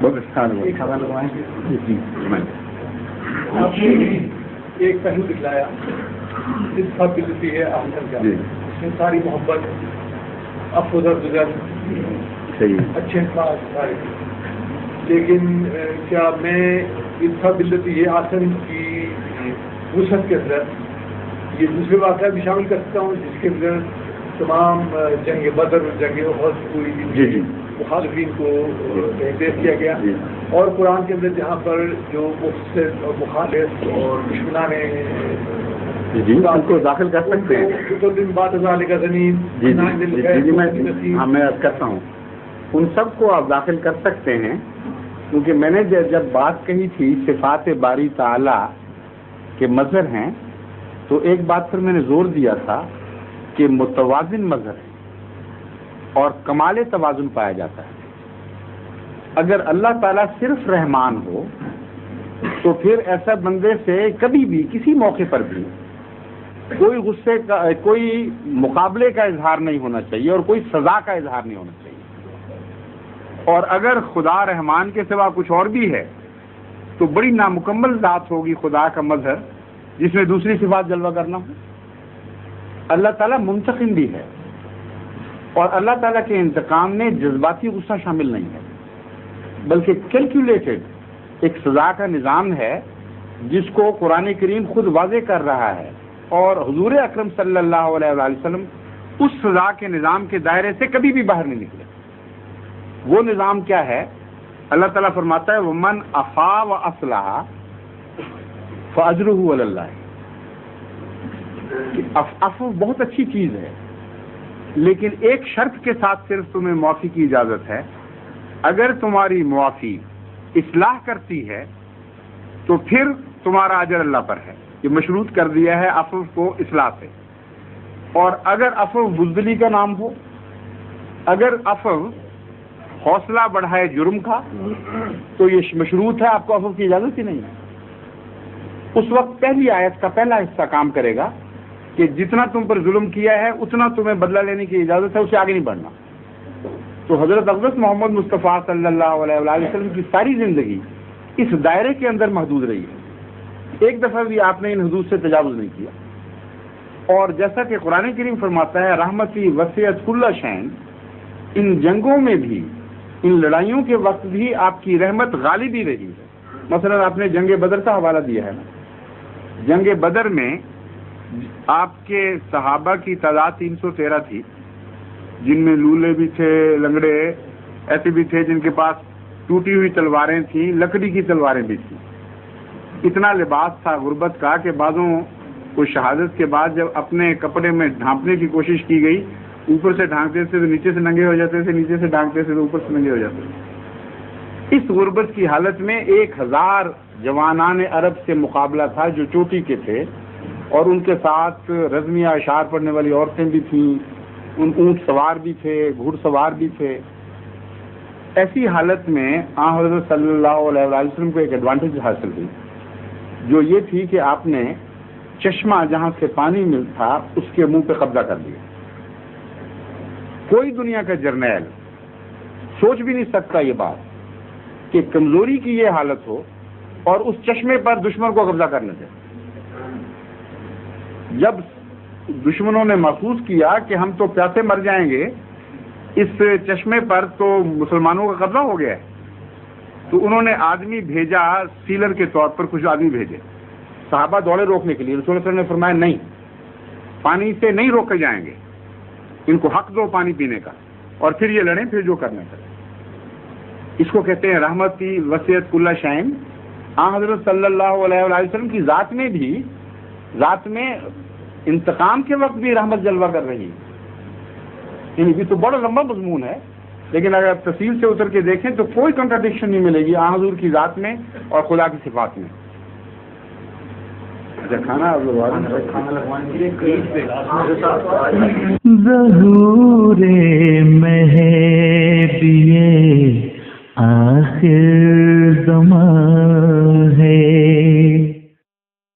بہت اچھا جی آپ نے ایک پہلو دکھلایا ڈسپلٹی ہے آمدن کا، اس میں ساری محبت افزر گزر اچھے اخلاق سارے، لیکن کیا میں ڈسپلٹی ہے آسن کی وسعت کے اندر یہ دوسرے واقعات بھی شامل کر سکتا ہوں جس کے اندر تمام جنگ بدر جنگ احد پوری مخالفین کو پیش کیا گیا، اور قرآن کے اندر جہاں پر جو مفسد اور مخالف اور دشمنان ان کو داخل کر سکتے ہیں تو دن بعد ازالے کا زمین میں کرتا ہوں ان سب کو آپ داخل کر سکتے ہیں، کیونکہ میں نے جب بات کہی تھی صفات باری تعالی کے مظہر ہیں تو ایک بات پر میں نے زور دیا تھا کہ متوازن مظہر ہے اور کمال توازن پایا جاتا ہے۔ اگر اللہ تعالیٰ صرف رحمان ہو تو پھر ایسا بندے سے کبھی بھی کسی موقع پر بھی کوئی غصے کا کوئی مقابلے کا اظہار نہیں ہونا چاہیے اور کوئی سزا کا اظہار نہیں ہونا چاہیے، اور اگر خدا رحمان کے سوا کچھ اور بھی ہے تو بڑی نامکمل ذات ہوگی خدا کا مظہر جس میں دوسری صفات جلوہ کرنا ہو۔ اللہ تعالیٰ منتقم بھی ہے، اور اللہ تعالیٰ کے انتقام میں جذباتی غصہ شامل نہیں ہے، بلکہ کیلکولیٹڈ ایک سزا کا نظام ہے جس کو قرآن کریم خود واضح کر رہا ہے، اور حضور اکرم صلی اللہ علیہ وآلہ وسلم اس سزا کے نظام کے دائرے سے کبھی بھی باہر نہیں نکلے۔ وہ نظام کیا ہے؟ اللہ تعالیٰ فرماتا ہے وَمَنْ عَفَا وَأَصْلَحَ فَأَجْرُهُ عَلَى اللَّهِ۔ عفو بہت اچھی چیز ہے، لیکن ایک شرط کے ساتھ صرف تمہیں معافی کی اجازت ہے، اگر تمہاری معافی اصلاح کرتی ہے تو پھر تمہارا اجر اللہ پر ہے۔ یہ مشروط کر دیا ہے عفو کو اصلاح سے، اور اگر عفو بزدلی کا نام ہو، اگر عفو حوصلہ بڑھائے جرم کا، تو یہ مشروط ہے، آپ کو عفو کی اجازت ہی نہیں ہے۔ اس وقت پہلی آیت کا پہلا حصہ کام کرے گا کہ جتنا تم پر ظلم کیا ہے اتنا تمہیں بدلہ لینے کی اجازت ہے، اسے آگے نہیں بڑھنا۔ تو حضرت اقدس محمد مصطفیٰ صلی اللہ علیہ وآلہ وسلم کی ساری زندگی اس دائرے کے اندر محدود رہی ہے، ایک دفعہ بھی آپ نے ان حدود سے تجاوز نہیں کیا۔ اور جیسا کہ قرآن کریم فرماتا ہے رحمتی وسعت کل شیء، ان جنگوں میں بھی، ان لڑائیوں کے وقت بھی آپ کی رحمت غالب ہی رہی ہے۔ مثلا آپ نے جنگ بدر کا حوالہ دیا ہے نا، جنگ بدر میں آپ کے صحابہ کی تعداد 313 تھی، جن میں لولے بھی تھے، لنگڑے ایسے بھی تھے جن کے پاس ٹوٹی ہوئی تلواریں تھیں، لکڑی کی تلواریں بھی تھیں۔ اتنا لباس تھا غربت کا کہ بعضوں کو شہادت کے بعد جب اپنے کپڑے میں ڈھانپنے کی کوشش کی گئی، اوپر سے ڈھانکتے تھے تو نیچے سے ننگے ہو جاتے تھے، نیچے سے ڈھانکتے تھے تو اوپر سے ننگے ہو جاتے تھے۔ اس غربت کی حالت میں 1000 جوانان عرب سے مقابلہ تھا جو چوٹی کے تھے، اور ان کے ساتھ رزمیہ اشعار پڑھنے والی عورتیں بھی تھیں، ان اونٹ سوار بھی تھے، گھڑ سوار بھی تھے۔ ایسی حالت میں آن حضرت صلی اللہ علیہ وآلہ وسلم کو ایک ایڈوانٹیج حاصل ہوئی، جو یہ تھی کہ آپ نے چشمہ جہاں سے پانی مل تھا اس کے منہ پہ قبضہ کر لیا۔ کوئی دنیا کا جرنیل سوچ بھی نہیں سکتا یہ بات کہ کمزوری کی یہ حالت ہو اور اس چشمے پر دشمن کو قبضہ کرنے دے۔ جب دشمنوں نے محسوس کیا کہ ہم تو پیاسے مر جائیں گے، اس چشمے پر تو مسلمانوں کا قبضہ ہو گیا ہے، تو انہوں نے آدمی بھیجا، سیلر کے طور پر کچھ آدمی بھیجے صحابہ دوڑے روکنے کے لیے۔ رسول اللہ صلی اللہ علیہ وسلم نے فرمایا نہیں، پانی سے نہیں روکے جائیں گے، ان کو حق دو پانی پینے کا، اور پھر یہ لڑیں، پھر جو کرنا چاہیے۔ اس کو کہتے ہیں رحمت کی وسعت کل شیء۔ حضرت صلی اللہ علیہ وآلہ وسلم کی ذات میں بھی، ذات میں انتقام کے وقت بھی رحمت جلوہ کر رہی ہے۔ یہ تو بڑا لمبا مضمون ہے، لیکن اگر تفصیل سے اتر کے دیکھیں تو کوئی کنٹراڈکشن نہیں ملے گی حضور کی ذات میں اور خدا کی صفات میں۔ کھانا ظہور مہدی آخر زمان ہے،